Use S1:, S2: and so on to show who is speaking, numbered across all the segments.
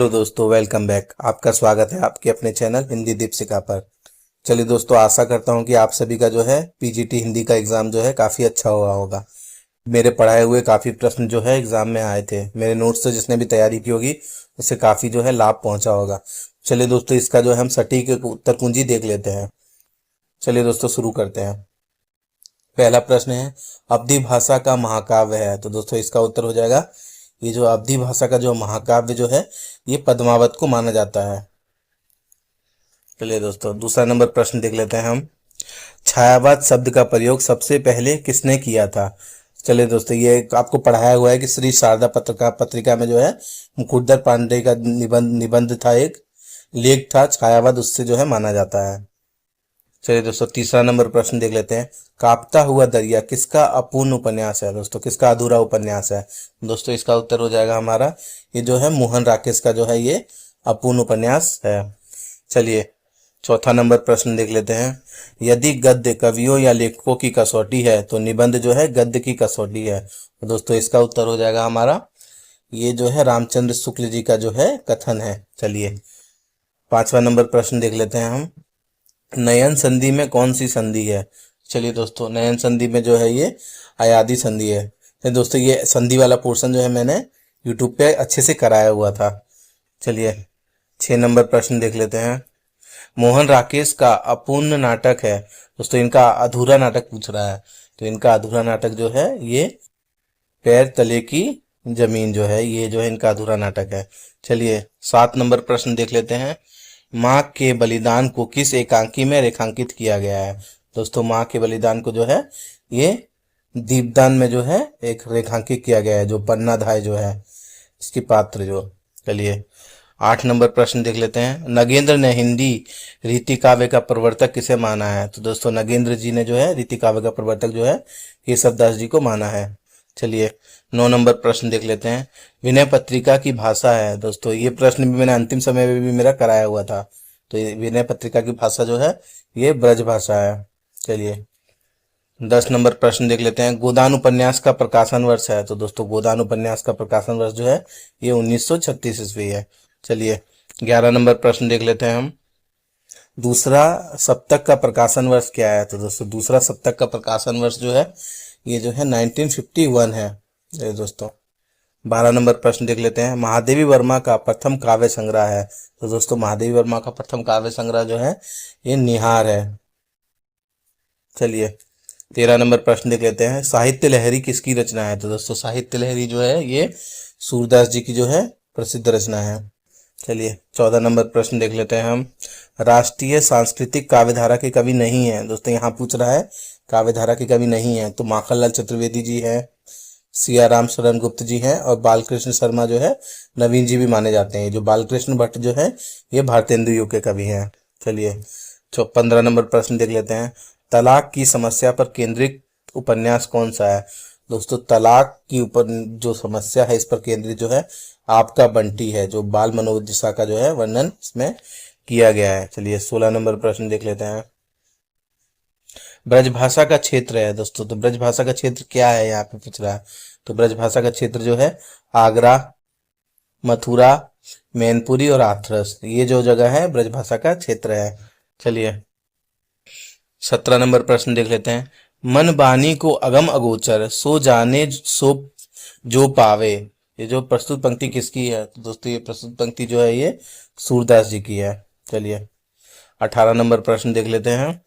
S1: Hello दोस्तों, welcome back. आपका स्वागत है आपके अपने चैनल हिंदी दीपशिखा पर। चलिए दोस्तों, आशा करता हूं कि आप सभी का जो है पीजीटी हिंदी का एग्ज़ाम जो है काफ़ी अच्छा हुआ होगा। मेरे पढ़ाए हुए काफ़ी प्रश्न जो है एग्ज़ाम में आए थे। मेरे नोट्स से जिसने भी तैयारी की होगी उससे काफ़ी जो है लाभ पहुंचा होगा। चलिए दोस्तों, इसका जो है हम सटीक उत्तर कुंजी देख लेते हैं। चलिए दोस्तों, शुरू करते हैं। पहला प्रश्न है, अवधी भाषा का महाकाव्य है। तो दोस्तों इसका उत्तर हो जाएगा, ये जो अवधी भाषा का जो महाकाव्य जो है ये पद्मावत को माना जाता है। चलिए दोस्तों, दूसरा नंबर प्रश्न देख लेते हैं हम। छायावाद शब्द का प्रयोग सबसे पहले किसने किया था? चलिए दोस्तों, ये आपको पढ़ाया हुआ है कि श्री शारदा पत्रिका में जो है मुकुटधर पांडे का निबंध निबंध था, एक लेख था, छायावाद उससे जो है माना जाता है। चलिए दोस्तों, तीसरा नंबर प्रश्न देख लेते हैं। कांपता हुआ दरिया किसका अपूर्ण उपन्यास है? दोस्तों किसका अधूरा उपन्यास है? दोस्तों इसका उत्तर हो जाएगा हमारा, ये जो है मोहन राकेश का जो है ये अपूर्ण उपन्यास है। चलिए चौथा नंबर प्रश्न देख लेते हैं। यदि गद्य कवियों या लेखकों की कसौटी है तो निबंध जो है गद्य की कसौटी है। तो दोस्तों इसका उत्तर हो जाएगा हमारा, ये जो है रामचंद्र शुक्ल जी का जो है कथन है। चलिए पांचवा नंबर प्रश्न देख लेते हैं हम। नयन संधि में कौन सी संधि है? चलिए दोस्तों, नयन संधि में जो है ये अयादी संधि है। तो दोस्तों ये संधि वाला पोर्शन जो है मैंने यूट्यूब पे अच्छे से कराया हुआ था। चलिए 6 नंबर प्रश्न देख लेते हैं। मोहन राकेश का अपूर्ण नाटक है। दोस्तों इनका अधूरा नाटक पूछ रहा है, तो इनका अधूरा नाटक जो है ये पैर तले की जमीन जो है, ये जो है इनका अधूरा नाटक है। चलिए 7 नंबर प्रश्न देख लेते हैं। माँ के बलिदान को किस एकांकी में रेखांकित किया गया है? दोस्तों माँ के बलिदान को जो है ये दीपदान में जो है एक रेखांकित किया गया है, जो पन्नाधाय जो है इसकी पात्र जो। चलिए 8 नंबर प्रश्न देख लेते हैं। नगेंद्र ने हिंदी रीति काव्य का प्रवर्तक किसे माना है? तो दोस्तों नगेंद्र जी ने जो है रीति काव्य का प्रवर्तक जो है केशवदास जी को माना है। चलिए 9 नंबर प्रश्न देख लेते हैं। विनय पत्रिका की भाषा है। दोस्तों ये प्रश्न भी मैंने अंतिम समय में भी मेरा कराया हुआ था। तो ये विनय पत्रिका की भाषा जो है ये ब्रज भाषा है। चलिए 10 नंबर प्रश्न देख लेते हैं। गोदान उपन्यास का प्रकाशन वर्ष है। तो दोस्तों गोदान उपन्यास का प्रकाशन वर्ष जो है ये 1936 ईस्वी है। चलिए 11 नंबर प्रश्न देख लेते हैं हम। दूसरा सप्तक का प्रकाशन वर्ष क्या है? तो दोस्तों दूसरा सप्तक का प्रकाशन वर्ष जो है ये जो है 1951 है। ये दोस्तों 12 नंबर प्रश्न देख लेते हैं। महादेवी वर्मा का प्रथम काव्य संग्रह है। तो दोस्तों महादेवी वर्मा का प्रथम काव्य संग्रह जो है ये निहार है। चलिए 13 नंबर प्रश्न देख लेते हैं। साहित्य लहरी किसकी रचना है? तो दोस्तों साहित्य लहरी जो है ये सूरदास जी की जो है प्रसिद्ध रचना है। चलिए 14 नंबर प्रश्न देख लेते हैं हम। राष्ट्रीय सांस्कृतिक काव्यधारा के कवि नहीं है। दोस्तों यहाँ पूछ रहा है काव्यधारा के कवि नहीं है, तो माखनलाल चतुर्वेदी जी हैं, सियाराम शरण गुप्त जी हैं, और बालकृष्ण शर्मा जो है नवीन जी भी माने जाते हैं। जो बालकृष्ण भट्ट जो है ये भारतेंदु युग के कवि हैं। चलिए 15 नंबर प्रश्न देख लेते हैं। तलाक की समस्या पर केंद्रित उपन्यास कौन सा है? दोस्तों तलाक की ऊपर जो समस्या है इस पर केंद्रित जो है आपका बंटी है, जो बाल मनोदशा का जो है वर्णन इसमें किया गया है। चलिए 16 नंबर प्रश्न देख लेते हैं। ब्रजभाषा का क्षेत्र है। दोस्तों तो ब्रजभाषा का क्षेत्र क्या है यहाँ पे पूछ रहा है। तो ब्रजभाषा का क्षेत्र जो है आगरा, मथुरा, मैनपुरी और हाथरस, ये जो जगह है ब्रजभाषा का क्षेत्र है। चलिए 17 नंबर प्रश्न देख लेते हैं। मन बानी को अगम अगोचर सो जाने सो जो पावे, ये जो प्रस्तुत पंक्ति किसकी है? तो दोस्तों ये प्रस्तुत पंक्ति जो है ये सूरदास जी की है। चलिए 18 नंबर प्रश्न देख लेते हैं।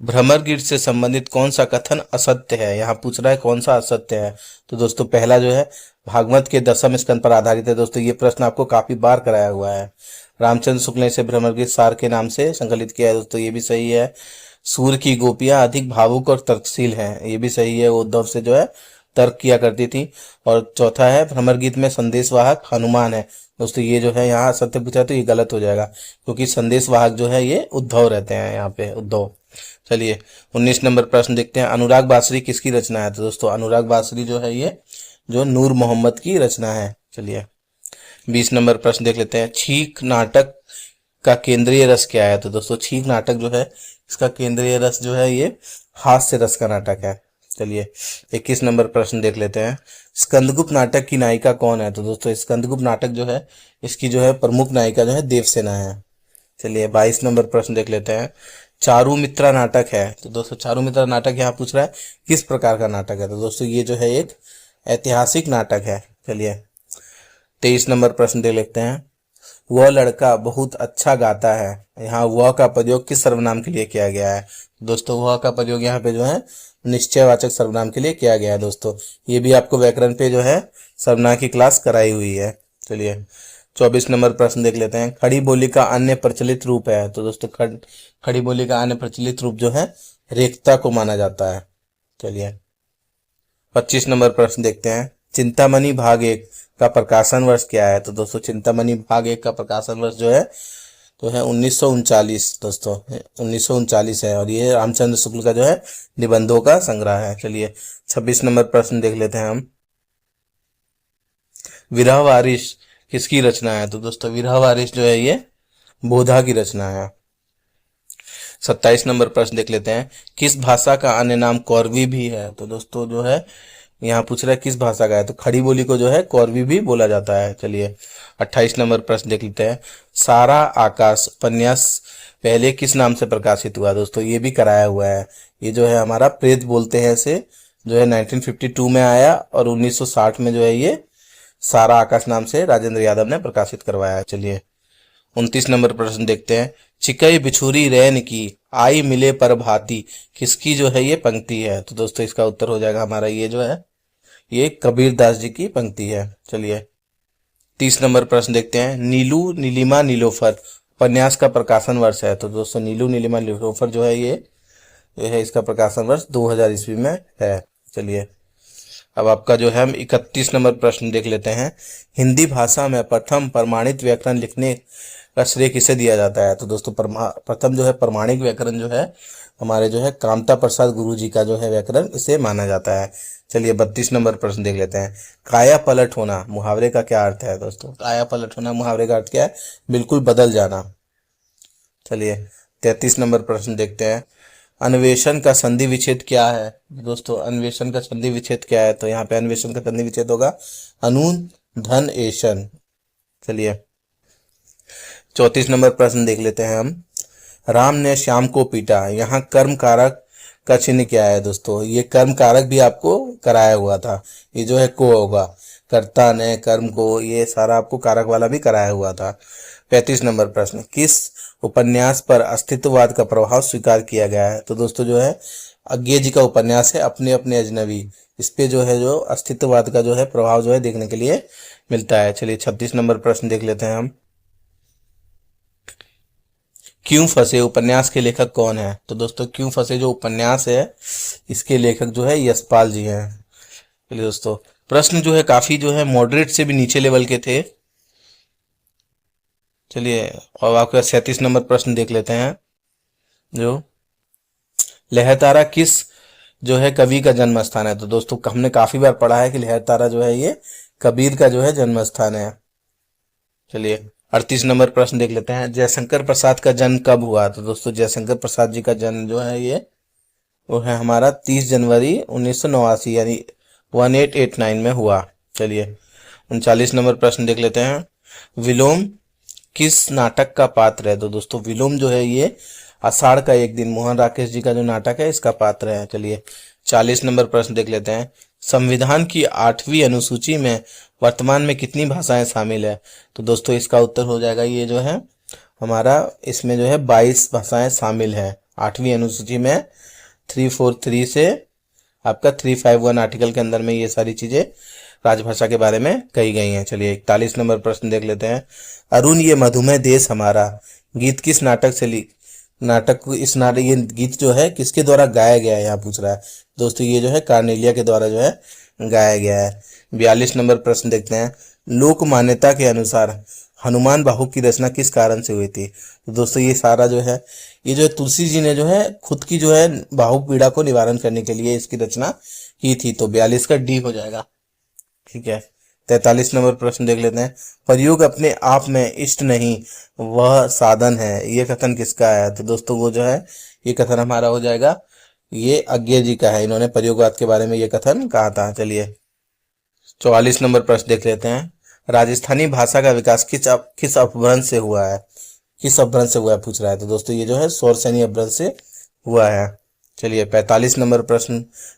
S1: भ्रमर गीत से संबंधित कौन सा कथन असत्य है? यहाँ पूछ रहा है कौन सा असत्य है। तो दोस्तों पहला जो है भागवत के 10वें स्कंद पर आधारित है। दोस्तों ये प्रश्न आपको काफी बार कराया हुआ है। रामचंद्र शुक्ल ने इसे भ्रमर गीत सार के नाम से संकलित किया है। दोस्तों ये भी सही है। सूर्य की गोपियां अधिक भावुक और तर्कशील हैं, ये भी सही है, उद्धव से जो है तर्क किया करती थी। और चौथा है भ्रमर गीत में संदेशवाहक हनुमान है। दोस्तों ये जो है यहाँ सत्य पूछा तो ये गलत हो जाएगा, क्योंकि संदेशवाहक जो है ये उद्धव रहते हैं यहाँ पे, उद्धव। चलिए 19 नंबर प्रश्न देखते हैं। अनुराग बासरी किसकी रचना है? तो दोस्तों अनुराग बासरी जो है ये जो नूर मोहम्मद की रचना है। चलिए 20 नंबर प्रश्न देख लेते हैं। छींक नाटक का केंद्रीय रस क्या है? तो दोस्तों छींक नाटक जो है इसका केंद्रीय रस जो है ये हास्य रस का नाटक है। चलिए 21 नंबर प्रश्न देख लेते हैं। स्कंदगुप्त नाटक की नायिका कौन है? तो दोस्तों स्कंदगुप्त नाटक जो है इसकी जो है प्रमुख नायिका जो है देवसेना है। चलिए 22 नंबर प्रश्न देख लेते हैं। चारुमित्रा नाटक है, तो दोस्तों चारुमित्रा नाटक यहाँ पूछ रहा है किस प्रकार का नाटक है? तो दोस्तों ये जो है एक ऐतिहासिक नाटक है। चलिए 23 नंबर प्रश्न देख लेते हैं। वह लड़का बहुत अच्छा गाता है, यहाँ वह का प्रयोग किस सर्वनाम के लिए किया गया है? दोस्तों वह का प्रयोग यहाँ पे जो है निश्चयवाचक सर्वनाम के लिए किया गया है। दोस्तों ये भी आपको व्याकरण पे जो है सर्वनाम की क्लास कराई हुई है। चलिए 24 नंबर प्रश्न देख लेते हैं। खड़ी बोली का अन्य प्रचलित रूप है, तो दोस्तों खड़ी बोली का अन्य प्रचलित रूप जो है रेखता को माना जाता है। चलिए 25 नंबर प्रश्न देखते हैं। चिंतामणि भाग 1 का प्रकाशन वर्ष क्या है? तो दोस्तों चिंतामणि भाग 1 का प्रकाशन वर्ष जो है तो है 1939। दोस्तों 1939 है, और ये रामचंद्र शुक्ल का जो है निबंधों का संग्रह है। चलिए 26 नंबर प्रश्न देख लेते हैं हम। विरह वारिश किसकी रचना है? तो दोस्तों विरह वारिश जो है ये बोधा की रचना है। 27 नंबर प्रश्न देख लेते हैं। किस भाषा का अन्य नाम कौरवी भी है? तो दोस्तों जो है यहाँ पूछ रहा है किस भाषा का है, तो खड़ी बोली को जो है कौरवी भी बोला जाता है। चलिए 28 नंबर प्रश्न देख लेते हैं। सारा आकाश उपन्यास पहले किस नाम से प्रकाशित हुआ? दोस्तों ये भी कराया हुआ है, ये जो है हमारा प्रेत बोलते हैं इसे, जो है 1952 में आया, और 1960 में जो है ये सारा आकाश नाम से राजेंद्र यादव ने प्रकाशित करवाया है। चलिए 29 नंबर प्रश्न देखते हैं। चिकई बिछुरी रैन की आई मिले पर भांति किसकी जो है ये पंक्ति है? तो दोस्तों इसका उत्तर हो जाएगा हमारा ये जो है ये कबीर दास जी की पंक्ति है। चलिए 30 नंबर प्रश्न देखते हैं। नीलू नीलिमा नीलोफर उपन्यास का प्रकाशन वर्ष है? तो दोस्तों नीलू नीलिमा नीलोफर जो है ये है इसका प्रकाशन वर्ष 2000 ईस्वी में है। चलिए अब आपका जो है हम 31 नंबर प्रश्न देख लेते हैं। हिंदी भाषा में प्रथम प्रमाणित व्याकरण लिखने का श्रेय किसे दिया जाता है? तो दोस्तों प्रथम जो है प्रमाणिक व्याकरण जो है हमारे जो है कामता प्रसाद गुरु जी का जो है व्याकरण इसे माना जाता है। चलिए 32 नंबर प्रश्न देख लेते हैं। काया पलट होना मुहावरे का क्या अर्थ है? दोस्तों काया पलट होना मुहावरे का अर्थ क्या है? बिल्कुल बदल जाना। चलिए 33 नंबर प्रश्न देखते हैं। अन्वेषण का संधि विच्छेद क्या है? दोस्तों अन्वेषण का संधि विच्छेद क्या है? तो यहाँ पे अन्वेषण का संधि विच्छेद होगा अनुधनेशन। चलिए 34 नंबर प्रश्न देख लेते हैं हम। राम ने श्याम को पीटा, यहाँ कर्म कारक का चिन्ह क्या है? दोस्तों ये कर्म कारक भी आपको कराया हुआ था, ये जो है को होगा, कर्ता ने कर्म को, ये सारा आपको कारक वाला भी कराया हुआ था। 35 नंबर प्रश्न। किस उपन्यास पर अस्तित्ववाद का प्रभाव स्वीकार किया गया है? तो दोस्तों जो है अज्ञे जी का उपन्यास है अपने अपने अजनबी, इस पे जो है जो अस्तित्ववाद का जो है प्रभाव जो है देखने के लिए मिलता है। चलिए 36 नंबर प्रश्न देख लेते हैं हम। क्यों फंसे उपन्यास के लेखक कौन है? तो दोस्तों क्यों फंसे जो उपन्यास है इसके लेखक जो है यशपाल जी हैं। चलिए दोस्तों प्रश्न जो है काफी जो है मॉडरेट से भी नीचे लेवल के थे। चलिए और आपका 37 नंबर प्रश्न देख लेते हैं। जो लहरतारा किस जो है कवि का जन्म स्थान है? तो दोस्तों हमने काफी बार पढ़ा है कि लहरतारा जो है ये कबीर का जो है जन्म स्थान है। चलिए 38 नंबर प्रश्न देख लेते हैं। जयशंकर प्रसाद का जन्म कब हुआ? तो दोस्तों जयशंकर प्रसाद जी का जन्म जो है ये वो है हमारा 30 जनवरी 1989 यानी 1889 में हुआ। चलिए 39 नंबर प्रश्न देख लेते हैं। विलोम किस नाटक का पात्र है? तो दोस्तों विलोम जो है ये आषाढ़ का एक दिन मोहन राकेश जी का जो नाटक है इसका पात्र है। चलिए 40 नंबर प्रश्न देख लेते हैं। संविधान की 8वीं अनुसूची में वर्तमान में कितनी भाषाएं शामिल है? तो दोस्तों इसका उत्तर हो जाएगा ये जो है हमारा इसमें जो है 22 भाषाएं शामिल है। 8वीं अनुसूची में 343 से आपका 351 आर्टिकल के अंदर में ये सारी चीजें राजभाषा के बारे में कही गई हैं। चलिए 41 नंबर प्रश्न देख लेते हैं। अरुण ये मधुमेह देश हमारा गीत किस नाटक से इस नाटक ये गीत जो है किसके द्वारा गाया गया है यहाँ पूछ रहा है। दोस्तों ये जो है कार्नेलिया के द्वारा जो है गाया गया है। 42 नंबर प्रश्न देखते हैं। लोक मान्यता के अनुसार हनुमान बाहु की रचना किस कारण से हुई थी? तो दोस्तों ये सारा जो है ये जो तुलसी जी ने जो है खुद की जो है बाहु पीड़ा को निवारण करने के लिए इसकी रचना की थी, तो 42 का डी हो जाएगा। ठीक है 43 नंबर प्रश्न देख लेते हैं। प्रयोग अपने आप में इष्ट नहीं वह साधन है, ये कथन किसका है? तो दोस्तों वो जो है ये कथन हमारा हो जाएगा ये अज्ञे जी का है, इन्होंने प्रयोगवाद के बारे में ये कथन कहा था। चलिए 44 नंबर प्रश्न देख लेते हैं। राजस्थानी भाषा का विकास किस अपभ्रंश से हुआ है, किस अपभ्रंश से हुआ है पूछ रहा है। तो दोस्तों ये जो है शौरसेनी अपभ्रंश से हुआ है। चलिए 45 नंबर प्रश्न,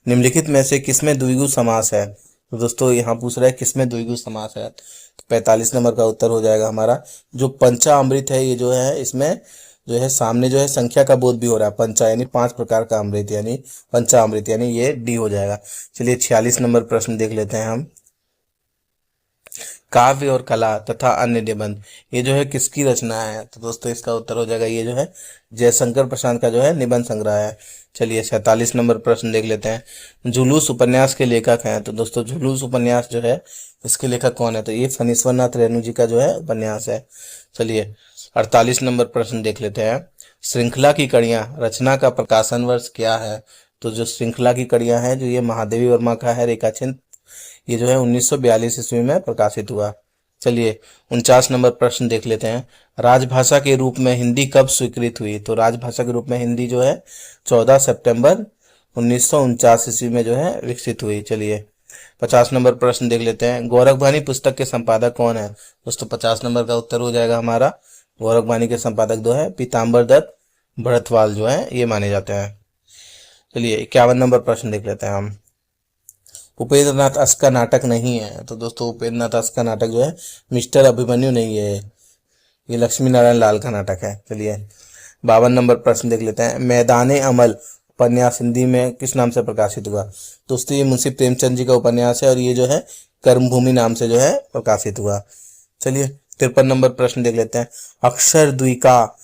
S1: निम्नलिखित में से किसमें द्विगु समास है। तो दोस्तों यहाँ पूछ रहा है किसमें द्विगु समास है। तो 45 नंबर का उत्तर हो जाएगा हमारा जो पंचामृत है, ये जो है इसमें जो है सामने जो है संख्या का बोध भी हो रहा है। पंचा यानी 5 प्रकार का अमृत, यानी पंचामृत, यानी ये डी हो जाएगा। चलिए 46 नंबर प्रश्न देख लेते हैं हम। काव्य और कला तथा अन्य निबंध, ये जो है किसकी रचना है। तो दोस्तों इसका उत्तर हो जाएगा ये जो है जयशंकर प्रशांत का जो है निबंध संग्रह है। चलिए 47 नंबर प्रश्न देख लेते हैं। जुलूस उपन्यास के लेखक हैं। तो दोस्तों जुलूस उपन्यास जो है इसके लेखक कौन है। तो ये फणीश्वरनाथ रेणु जी का जो है उपन्यास है। चलिए 48 नंबर प्रश्न देख लेते हैं। श्रृंखला की कड़ियां रचना का प्रकाशन वर्ष क्या है। तो जो श्रृंखला की कड़ियां हैं जो ये महादेवी वर्मा का है रेखाचित्र, ये जो है 1942 ईस्वी में प्रकाशित हुआ। चलिए 49 नंबर प्रश्न देख लेते हैं। राजभाषा के रूप में हिंदी कब स्वीकृत हुई। तो राजभाषा के रूप में हिंदी जो है 14 सितंबर 1949 ईस्वी में जो है विकसित हुई। चलिए 50 नंबर प्रश्न देख लेते हैं। गौरखबानी पुस्तक के संपादक कौन है। दोस्तों 50 नंबर का उत्तर हो जाएगा हमारा गौरखबानी के संपादक जो है पीताम्बर दत्त भड़थवाल जो है ये माने जाते हैं। चलिए 51 नंबर प्रश्न देख लेते हैं हम। उपेंद्र नाथ अस का नाटक नहीं है। तो दोस्तों उपेंद्र नाथ अस का नाटक जो है मिस्टर अभिमन्यु नहीं है, ये लक्ष्मी नारायण लाल का नाटक है। चलिए 52 नंबर प्रश्न देख लेते हैं। मैदाने अमल उपन्यास हिंदी में किस नाम से प्रकाशित हुआ। दोस्तों ये मुंशी प्रेमचंद जी का उपन्यास है और ये जो है कर्मभूमि नाम से जो है प्रकाशित हुआ। चलिए 53 नंबर प्रश्न देख लेते हैं। अक्षर द्वीका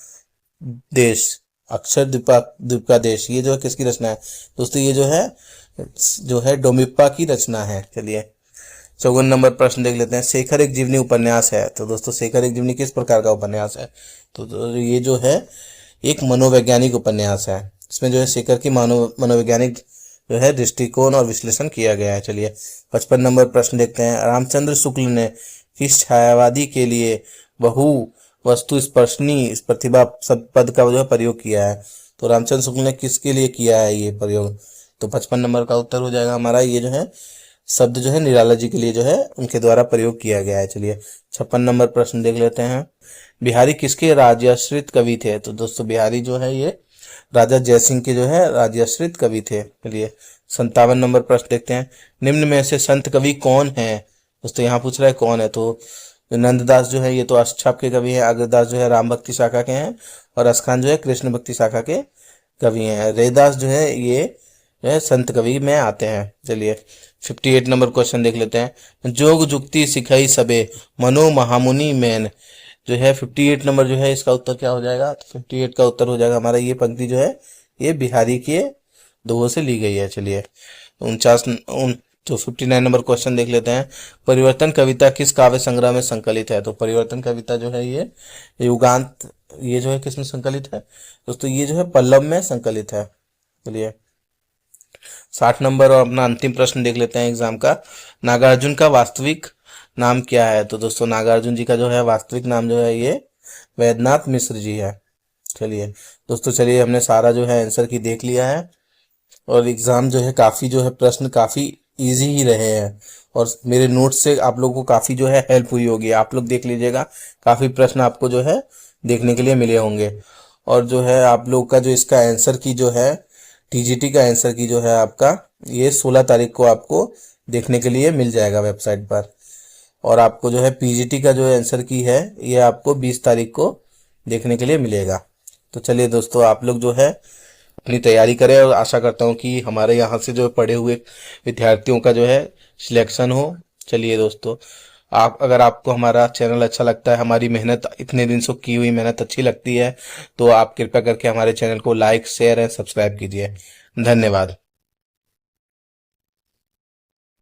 S1: देश, अक्षर द्वीप का देश, ये जो है किसकी रचना है। दोस्तों ये जो है डोमिप्पा की रचना है। चलिए 54 नंबर प्रश्न देख लेते हैं। शेखर एक जीवनी उपन्यास है। तो दोस्तों शेखर एक जीवनी किस प्रकार का उपन्यास है। तो ये जो है एक मनोवैज्ञानिक उपन्यास है। इसमें जो है शेखर की मनोवैज्ञानिक जो है दृष्टिकोण और विश्लेषण किया गया है। चलिए 55 नंबर प्रश्न देखते हैं। रामचंद्र शुक्ल ने किस छायावादी के लिए बहु वस्तु स्पर्शनी प्रतिभा पद का जो है प्रयोग किया है। तो रामचंद्र शुक्ल ने किसके लिए किया है ये प्रयोग। तो 55 नंबर का उत्तर हो जाएगा हमारा ये जो है शब्द जो है निराला जी के लिए जो है उनके द्वारा प्रयोग किया गया है। चलिए 56 नंबर प्रश्न देख लेते हैं। बिहारी किसके राज्याश्रित कवि थे। तो दोस्तों बिहारी जो है ये राजा जयसिंह के जो है राज्याश्रित कवि थे। चलिए 57 नंबर प्रश्न देखते हैं। निम्न में से संत कवि कौन है। दोस्तों यहाँ पूछ रहा है कौन है। तो नंददास जो है ये तो अष्टछाप के कवि हैं। अग्रदास जो है राम भक्ति शाखा के हैं और असखान जो है कृष्ण भक्ति शाखा के कवि हैं। रैदास जो है ये जो है संत कवि में आते हैं। चलिए 58 नंबर क्वेश्चन देख लेते हैं। जोग जुक्ति सिखाई सबे मनो महामुनि मैन, जो है 58 नंबर जो है इसका उत्तर क्या हो जाएगा। तो 58 का उत्तर हो जाएगा हमारा ये पंक्ति जो है ये बिहारी के दोहों से ली गई है। चलिए 59 नंबर क्वेश्चन देख लेते हैं। परिवर्तन कविता किस काव्य संग्रह में संकलित है। तो परिवर्तन कविता जो है ये युगांत, ये जो है किसमें संकलित है। दोस्तों ये जो है पल्लव में संकलित है। चलिए 60 नंबर और अपना अंतिम प्रश्न देख लेते हैं एग्जाम का। नागार्जुन का वास्तविक नाम क्या है। तो दोस्तों नागार्जुन जी का जो है वास्तविक नाम जो है ये वैद्यनाथ मिश्र जी है। चलिए दोस्तों चलिए हमने सारा जो है आंसर की देख लिया है और एग्जाम जो है काफ़ी जो है प्रश्न काफ़ी इजी ही रहे हैं और मेरे नोट्स से आप लोगों को काफ़ी जो है हेल्प हुई होगी। आप लोग देख लीजिएगा काफ़ी प्रश्न आपको जो है देखने के लिए मिले होंगे और जो है आप लोग का जो इसका आंसर की जो है टीजीटी का आंसर की जो है आपका ये 16 तारीख को आपको देखने के लिए मिल जाएगा वेबसाइट पर और आपको जो है पीजीटी का जो आंसर की है ये आपको 20 तारीख को देखने के लिए मिलेगा। तो चलिए दोस्तों आप लोग जो है अपनी तैयारी करें और आशा करता हूँ कि हमारे यहाँ से जो पढ़े हुए विद्यार्थियों का जो है सिलेक्शन हो। चलिए दोस्तों अगर आपको हमारा चैनल अच्छा लगता है, हमारी मेहनत इतने दिन से की हुई मेहनत अच्छी लगती है तो आप कृपया करके हमारे चैनल को लाइक शेयर एंड सब्सक्राइब कीजिए। धन्यवाद।